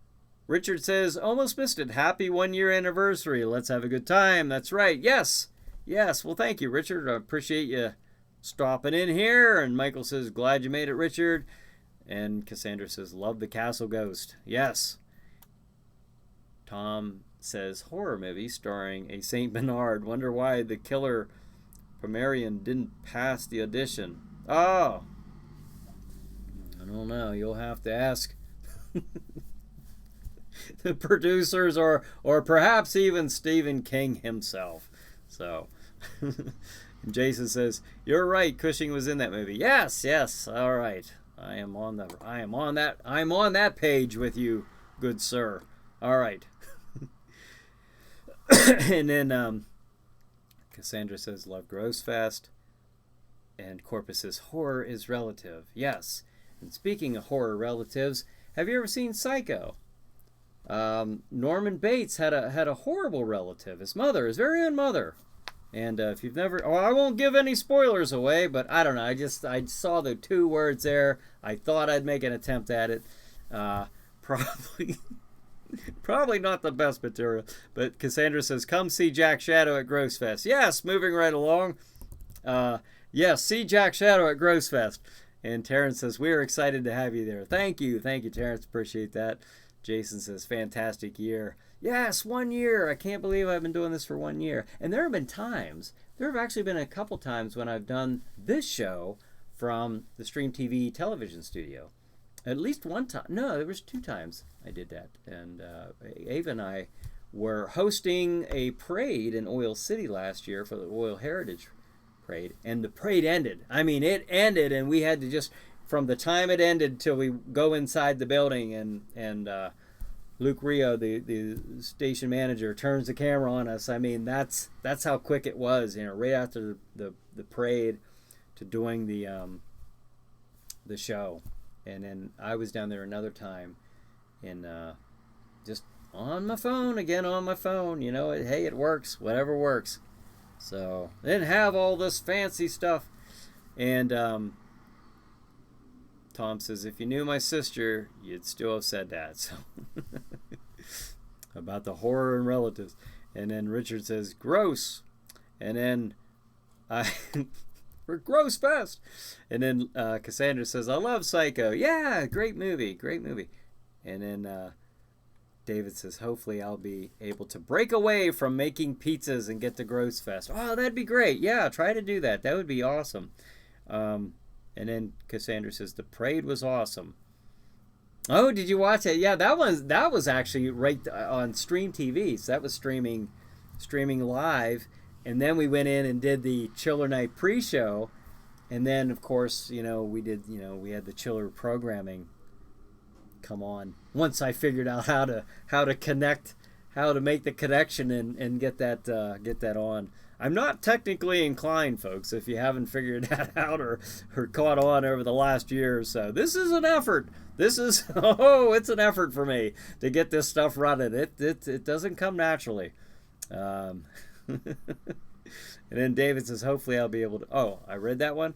Richard says, almost missed it. Happy 1 year anniversary. Let's have a good time. That's right. Yes. Well, thank you, Richard. I appreciate you stopping in here. And Michael says, glad you made it, Richard. And Cassandra says, love the Castle Ghost. Yes. Tom says, horror movie starring a Saint Bernard. Wonder why the killer Pomerian didn't pass the audition. Oh. I don't know. You'll have to ask the producers or perhaps even Stephen King himself. So, Jason says, you're right. Cushing was in that movie. Yes. All right. I'm on that page with you, good sir. All right. And then Cassandra says, love Grossfest. And Corpus says, horror is relative. Yes. And speaking of horror relatives, have you ever seen Psycho? Norman Bates had a horrible relative. His mother, his very own mother. And if you've never, I won't give any spoilers away, but I don't know. I saw the 2 words there. I thought I'd make an attempt at it. Probably not the best material. But Cassandra says, come see Jack Shadow at Grossfest. Yes, moving right along. Yes, see Jack Shadow at Grossfest. And Terrence says, we're excited to have you there. Thank you, Terrence. Appreciate that. Jason says, fantastic year. Yes, 1 year. I can't believe I've been doing this for 1 year. And there have actually been a couple times when I've done this show from the Stream TV television studio. At least one time. No, there was 2 times I did that. And Ava and I were hosting a parade in Oil City last year for the Oil Heritage Parade. And the parade ended. I mean, it ended, and we had to just, from the time it ended till we go inside the building, and Luke Rio, the station manager, turns the camera on us. I mean, that's how quick it was. Right after the parade to doing the show, and then I was down there another time, and just on my phone again. Hey, it works. Whatever works. So I didn't have all this fancy stuff, and Tom says, if you knew my sister, you'd still have said that. So about the horror and relatives. And then Richard says, gross. And then for Grossfest. And then Cassandra says, I love Psycho. Yeah, great movie. And then David says, hopefully I'll be able to break away from making pizzas and get to Grossfest. Oh, that'd be great. Yeah, try to do that. That would be awesome. And then Cassandra says, the parade was awesome. Oh, did you watch it? Yeah, that was actually right on Stream TV. So that was streaming live. And then we went in and did the Chiller Night pre-show. And then, of course, we had the Chiller programming come on. Once I figured out how to connect, how to make the connection and get that on. I'm not technically inclined, folks, if you haven't figured that out or caught on over the last year or so. This is an effort. It's an effort for me to get this stuff running. It doesn't come naturally. And then David says, hopefully I'll be able to. Oh, I read that one.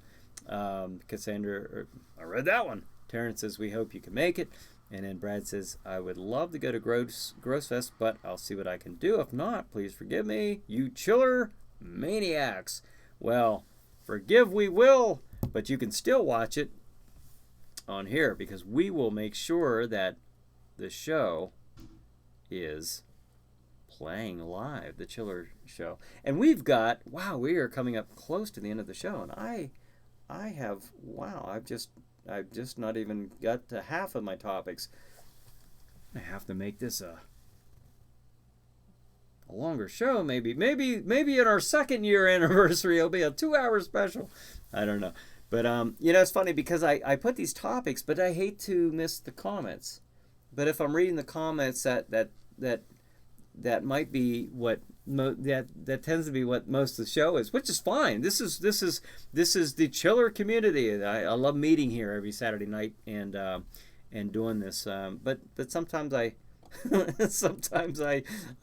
I read that one. Terrence says, we hope you can make it. And then Brad says, I would love to go to Gross Fest, but I'll see what I can do. If not, please forgive me, you chiller maniacs. Well, forgive we will, but you can still watch it on here because we will make sure that the show is playing live, the Chiller Show. And we've got, wow, we are coming up close to the end of the show, and I have, wow, I've just not even got to half of my topics. I have to make this a longer show, maybe in our second year anniversary it'll be a 2-hour special. I don't know. But it's funny because I put these topics, but I hate to miss the comments. But if I'm reading the comments, that might be what that tends to be what most of the show is, which is fine. This is the Chiller community. I love meeting here every Saturday night and doing this. But sometimes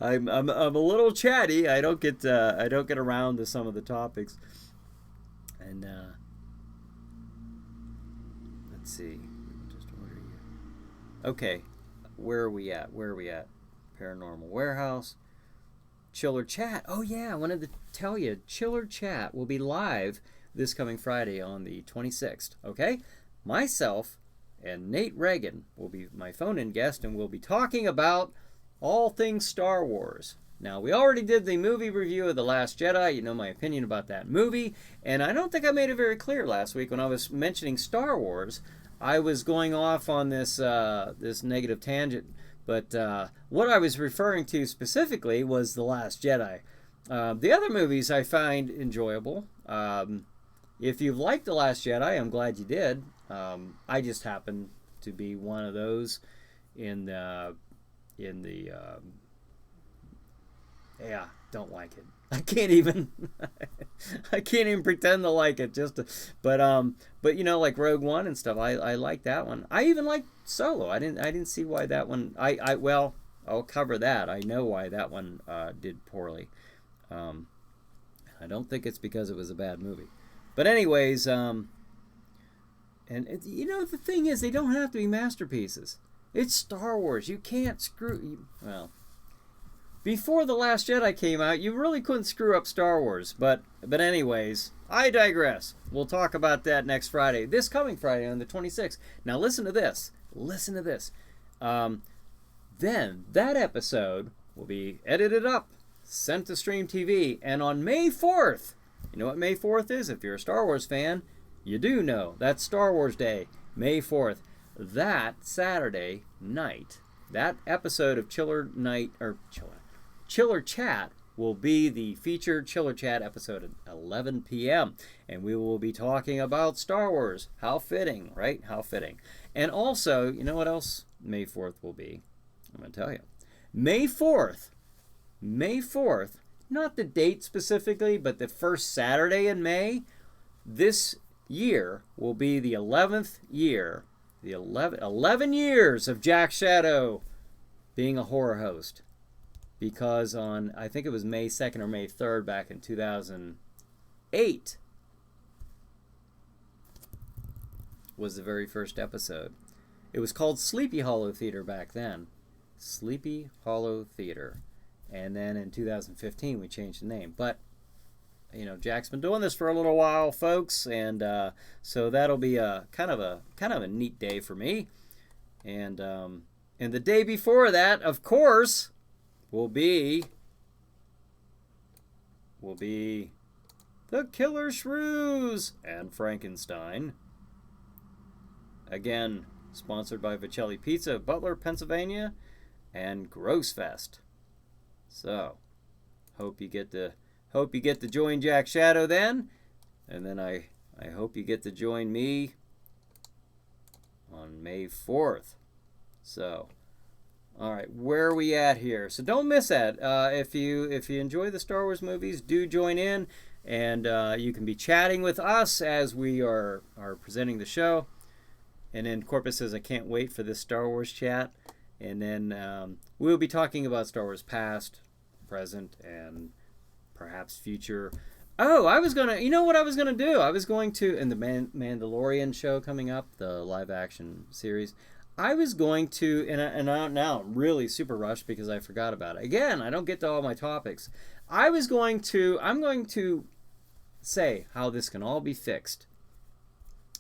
I'm a little chatty. I don't get around to some of the topics. And let's see. Just order you. Okay, where are we at? Paranormal Warehouse. Chiller Chat. Oh yeah, I wanted to tell you, Chiller Chat will be live this coming Friday on the 26th. Okay, myself and Nate Reagan will be my phone-in guest, and we'll be talking about all things Star Wars. Now, we already did the movie review of The Last Jedi. You know my opinion about that movie, and I don't think I made it very clear last week when I was mentioning Star Wars. I was going off on this negative tangent, but what I was referring to specifically was The Last Jedi. The other movies I find enjoyable. If you've liked The Last Jedi, I'm glad you did. I just happen to be one of those don't like it. I can't even pretend to like it. But like Rogue One and stuff, I like that one. I even like Solo. I didn't see why that one. Well, I'll cover that. I know why that one did poorly. I don't think it's because it was a bad movie. But anyways, and the thing is, they don't have to be masterpieces. It's Star Wars. You can't screw. Well, before The Last Jedi came out, you really couldn't screw up Star Wars. But anyways, I digress. We'll talk about that next Friday. This coming Friday on the 26th. Now listen to this. Then that episode will be edited up, sent to Stream TV, and on May 4th, you know what May 4th is? If you're a Star Wars fan, you do know. That's Star Wars Day, May 4th. That Saturday night, that episode of Chiller Chat will be the featured Chiller Chat episode at 11 p.m. And we will be talking about Star Wars. How fitting, right? How fitting. And also, you know what else May 4th will be? I'm going to tell you. May 4th, not the date specifically, but the first Saturday in May, this year will be the 11th year, 11 years of Jack Shadow being a horror host. Because on, I think it was May 2nd or May 3rd back in 2008 was the very first episode. It was called Sleepy Hollow Theater back then. Sleepy Hollow Theater. And then in 2015 we changed the name. But Jack's been doing this for a little while, folks, and so that'll be a kind of a neat day for me. And the day before that, of course, will be The Killer Shrews and Frankenstein. Again, sponsored by Vicelli Pizza of Butler, Pennsylvania, and Gross Fest. So, hope you get to join Jack Shadow then, and then I hope you get to join me on May 4th. So, all right, where are we at here? So don't miss that. If you enjoy the Star Wars movies, do join in, and you can be chatting with us as we are presenting the show. And then Corpus says, I can't wait for this Star Wars chat. And then we'll be talking about Star Wars past, present, and perhaps future. Oh, I was gonna. You know what I was gonna do? I was going to in the Mandalorian show coming up, the live action series. I was going to, now I'm really super rushed because I forgot about it. Again, I don't get to all my topics. I'm going to say how this can all be fixed.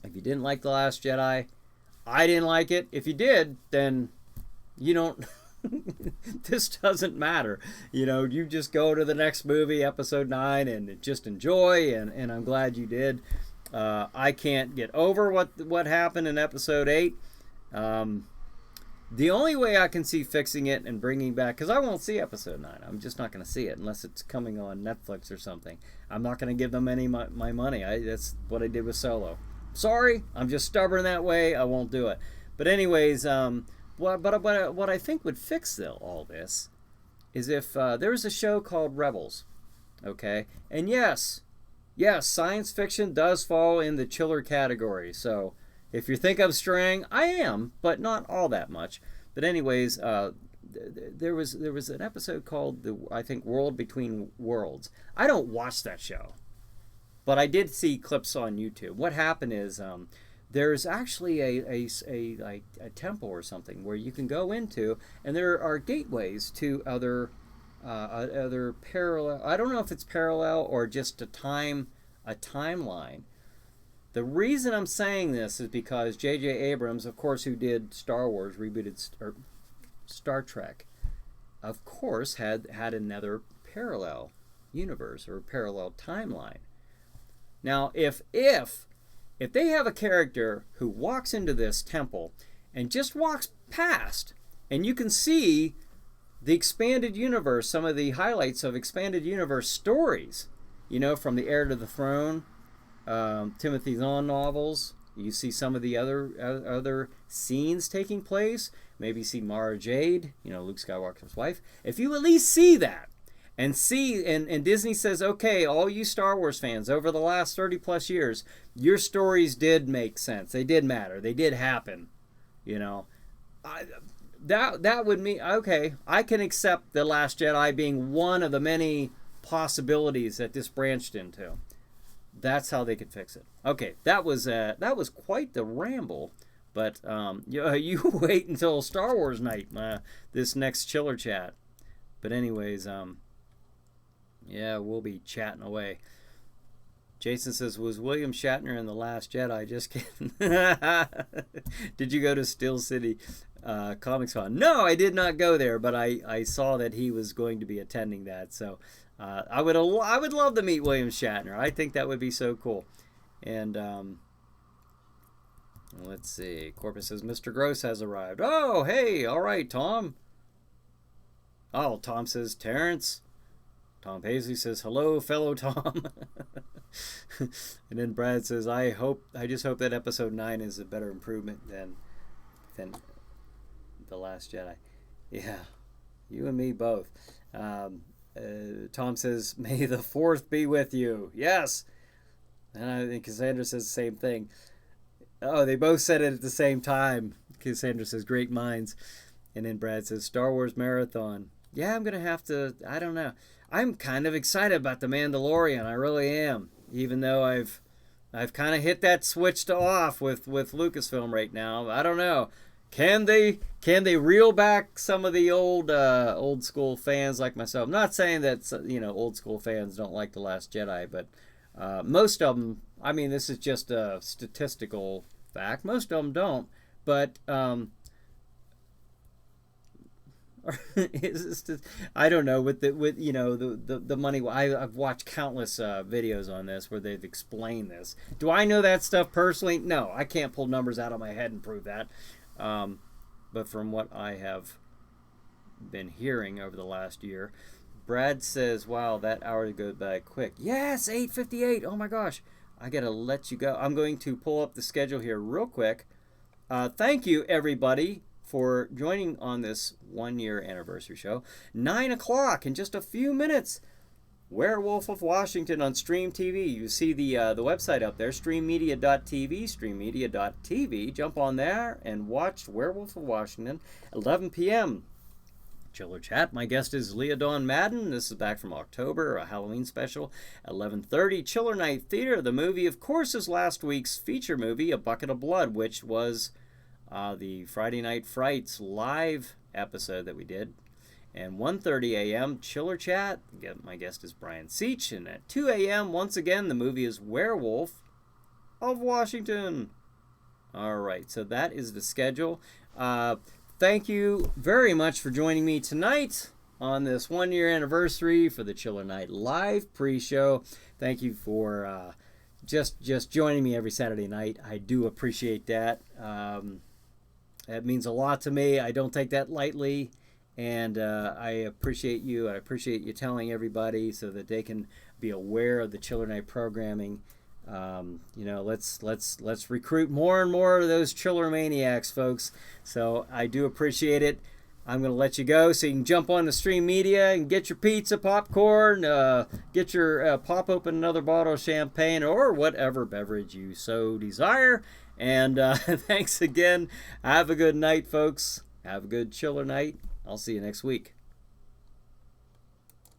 If you didn't like The Last Jedi, I didn't like it. If you did, then you don't. This doesn't matter. You just go to the next movie, episode 9, and just enjoy, and I'm glad you did. I can't get over what happened in episode 8. The only way I can see fixing it and bringing back, because I won't see episode 9. I'm just not going to see it unless it's coming on Netflix or something. I'm not going to give them any my money. That's what I did with Solo. Sorry, I'm just stubborn that way. I won't do it. But anyways, what I think would fix all this is if there's a show called Rebels, okay? And yes, science fiction does fall in the chiller category. So if you think I'm straying, I am, but not all that much. But anyways, there was an episode called I think World Between Worlds. I don't watch that show, but I did see clips on YouTube. What happened is there's actually a temple or something where you can go into, and there are gateways to other parallel. I don't know if it's parallel or just a timeline. The reason I'm saying this is because J.J. Abrams, of course, who did Star Wars, rebooted Star Trek, of course, had another parallel universe or parallel timeline. Now, if they have a character who walks into this temple and just walks past, and you can see the expanded universe, some of the highlights of expanded universe stories, from the Heir to the Throne, Timothy Zahn novels. You see some of the other scenes taking place. Maybe see Mara Jade, Luke Skywalker's wife. If you at least see that, and Disney says, okay, all you Star Wars fans, over the last 30 plus years, your stories did make sense. They did matter. They did happen. That would mean, okay, I can accept The Last Jedi being one of the many possibilities that this branched into. That's how they could fix it. Okay, that was quite the ramble, but you wait until Star Wars night, this next chiller chat. But anyways, yeah, we'll be chatting away. Jason says, was William Shatner in The Last Jedi? Just kidding. Did you go to Steel City Comics Con? No, I did not go there, but I saw that he was going to be attending that. So I would love to meet William Shatner. I think that would be so cool. And let's see. Corpus says, Mr. Gross has arrived. Oh, hey, all right, Tom. Oh, Tom says, Terrence. Tom Paisley says, hello, fellow Tom. And then Brad says, I just hope that episode 9 is a better improvement than The Last Jedi. Yeah, you and me both. Tom says, may the 4th be with you. Yes. And I think Cassandra says the same thing. Oh, they both said it at the same time. Cassandra says, great minds. And then Brad says, Star Wars Marathon. Yeah, I'm going to have to, I don't know. I'm kind of excited about The Mandalorian. I really am. Even though I've kind of hit that switch to off with Lucasfilm right now. I don't know. Can they reel back some of the old school fans like myself? I'm not saying that old school fans don't like The Last Jedi, but most of them, I mean, this is just a statistical fact. Most of them don't, but I don't know with the money. I've watched countless videos on this where they've explained this. Do I know that stuff personally? No, I can't pull numbers out of my head and prove that. But from what I have been hearing over the last year, Brad says, wow, that hour goes by quick. Yes, 8:58. Oh my gosh. I got to let you go. I'm going to pull up the schedule here real quick. Thank you, everybody, for joining on this 1-year anniversary show. 9 o'clock in just a few minutes. Werewolf of Washington on Stream TV. You see the website up there, streammedia.tv, streammedia.tv. Jump on there and watch Werewolf of Washington, 11 p.m. Chiller Chat. My guest is Leah Dawn Madden. This is back from October, a Halloween special. 11:30, Chiller Night Theater. The movie, of course, is last week's feature movie, A Bucket of Blood, which was the Friday Night Frights live episode that we did. And 1:30 a.m., Chiller Chat. My guest is Brian Seach. And at 2 a.m., once again, the movie is Werewolf of Washington. All right, so that is the schedule. Thank you very much for joining me tonight on this one-year anniversary for the Chiller Night Live pre-show. Thank you for just joining me every Saturday night. I do appreciate that. That means a lot to me. I don't take that lightly, and I appreciate you. I appreciate you telling everybody so that they can be aware of the Chiller Night programming. Let's recruit more and more of those chiller maniacs, folks. So I do appreciate it. I'm going to let you go so you can jump on the stream media and get your pizza, popcorn, get your pop open another bottle of champagne or whatever beverage you so desire. And thanks again. Have a good night, folks. Have a good chiller night. I'll see you next week.